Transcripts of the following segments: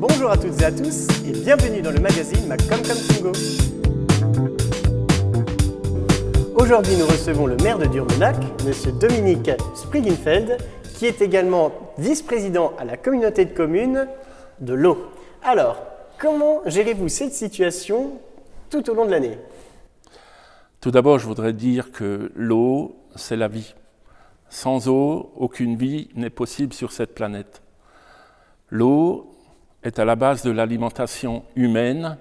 Bonjour à toutes et à tous et bienvenue dans le magazine MacCom-Com-Singo. Aujourd'hui, nous recevons le maire de Durmenac, M. Dominique Sprigenfeld, qui est également vice-président à la communauté de communes de l'eau. Alors, comment gérez-vous cette situation tout au long de l'année? Tout d'abord, je voudrais dire que l'eau, c'est la vie. Sans eau, aucune vie n'est possible sur cette planète. L'eau est à la base de l'alimentation humaine,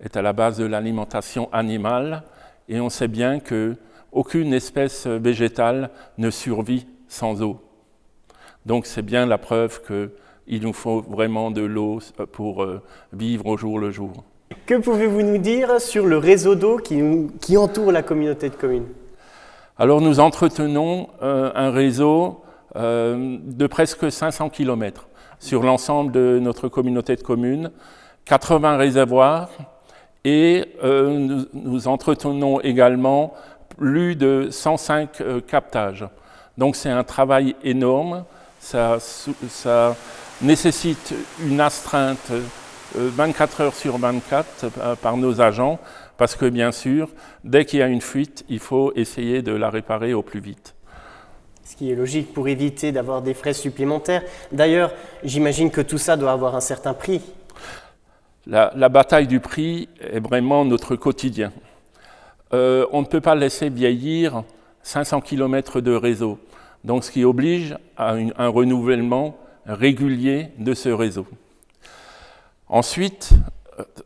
est à la base de l'alimentation animale, et on sait bien qu'aucune espèce végétale ne survit sans eau. Donc c'est bien la preuve qu'il nous faut vraiment de l'eau pour vivre au jour le jour. Que pouvez-vous nous dire sur le réseau d'eau qui entoure la communauté de communes? Alors nous entretenons un réseau de presque 500 km sur l'ensemble de notre communauté de communes, 80 réservoirs, et nous entretenons également plus de 105 captages. Donc c'est un travail énorme, ça nécessite une astreinte 24 heures sur 24 par nos agents, parce que bien sûr, dès qu'il y a une fuite, il faut essayer de la réparer au plus vite. Ce qui est logique pour éviter d'avoir des frais supplémentaires. D'ailleurs, j'imagine que tout ça doit avoir un certain prix. La bataille du prix est vraiment notre quotidien. On ne peut pas laisser vieillir 500 km de réseau, donc ce qui oblige à un renouvellement régulier de ce réseau. Ensuite,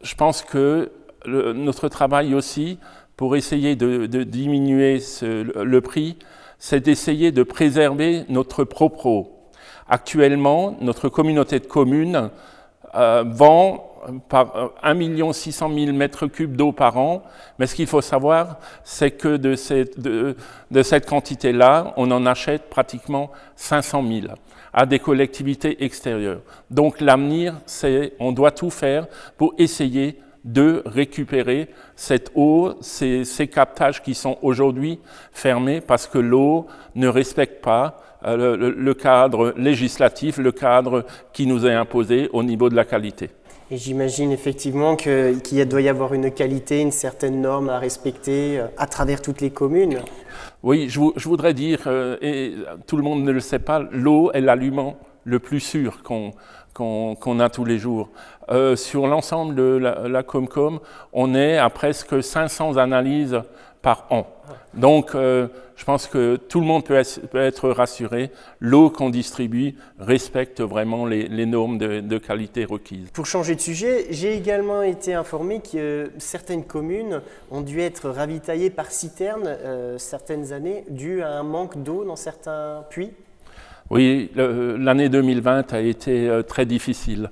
je pense que notre travail aussi, pour essayer de diminuer le prix, c'est d'essayer de préserver notre propre eau. Actuellement, notre communauté de communes vend par 1 600 000 m3 d'eau par an, mais ce qu'il faut savoir, c'est que de cette quantité-là, on en achète pratiquement 500 000 à des collectivités extérieures. Donc l'avenir, on doit tout faire pour essayer de récupérer cette eau, ces captages qui sont aujourd'hui fermés parce que l'eau ne respecte pas le cadre législatif, le cadre qui nous est imposé au niveau de la qualité. Et j'imagine effectivement qu'il doit y avoir une qualité, une certaine norme à respecter à travers toutes les communes. Oui, je voudrais dire, et tout le monde ne le sait pas, l'eau est l'aliment le plus sûr qu'on a tous les jours. Sur l'ensemble de la Comcom, on est à presque 500 analyses par an. Donc, je pense que tout le monde peut être rassuré. L'eau qu'on distribue respecte vraiment les normes de qualité requises. Pour changer de sujet, j'ai également été informé que certaines communes ont dû être ravitaillées par citerne certaines années, dû à un manque d'eau dans certains puits. Oui, l'année 2020 a été très difficile,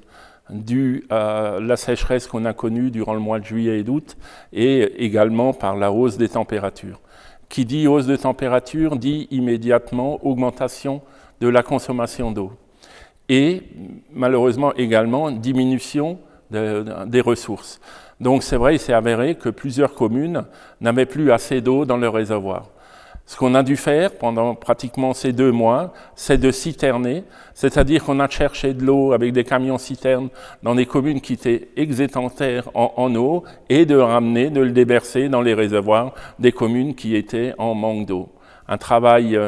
dû à la sécheresse qu'on a connue durant le mois de juillet et d'août, et également par la hausse des températures. Qui dit hausse de température dit immédiatement augmentation de la consommation d'eau. Et malheureusement également diminution des ressources. Donc c'est vrai, il s'est avéré que plusieurs communes n'avaient plus assez d'eau dans leurs réservoirs. Ce qu'on a dû faire pendant pratiquement ces 2 mois, c'est de citerner, c'est-à-dire qu'on a cherché de l'eau avec des camions citernes dans des communes qui étaient excédentaires en eau et de ramener, de le déverser dans les réservoirs des communes qui étaient en manque d'eau. Un travail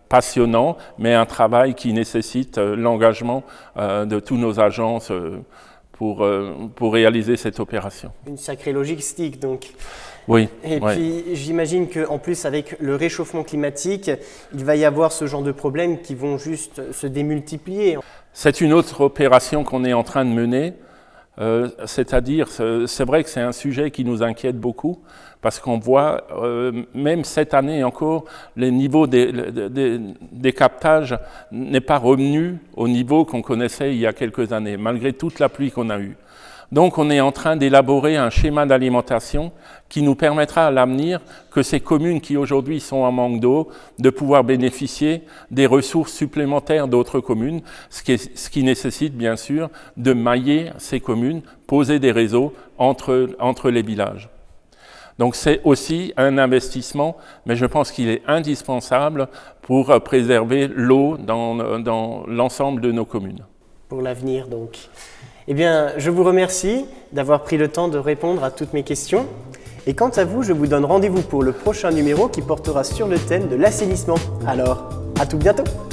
passionnant, mais un travail qui nécessite l'engagement de tous nos agences pour réaliser cette opération. Une sacrée logistique donc. Oui. Et puis j'imagine qu'en plus avec le réchauffement climatique, il va y avoir ce genre de problèmes qui vont juste se démultiplier. C'est une autre opération qu'on est en train de mener, c'est-à-dire, c'est vrai que c'est un sujet qui nous inquiète beaucoup, parce qu'on voit, même cette année encore, les niveaux des captages n'est pas revenu au niveau qu'on connaissait il y a quelques années, malgré toute la pluie qu'on a eue. Donc on est en train d'élaborer un schéma d'alimentation qui nous permettra à l'avenir que ces communes qui aujourd'hui sont en manque d'eau, de pouvoir bénéficier des ressources supplémentaires d'autres communes, ce qui nécessite bien sûr de mailler ces communes, poser des réseaux entre les villages. Donc c'est aussi un investissement, mais je pense qu'il est indispensable pour préserver l'eau dans l'ensemble de nos communes. Pour l'avenir donc. Eh bien, je vous remercie d'avoir pris le temps de répondre à toutes mes questions. Et quant à vous, je vous donne rendez-vous pour le prochain numéro qui portera sur le thème de l'assainissement. Alors, à tout bientôt!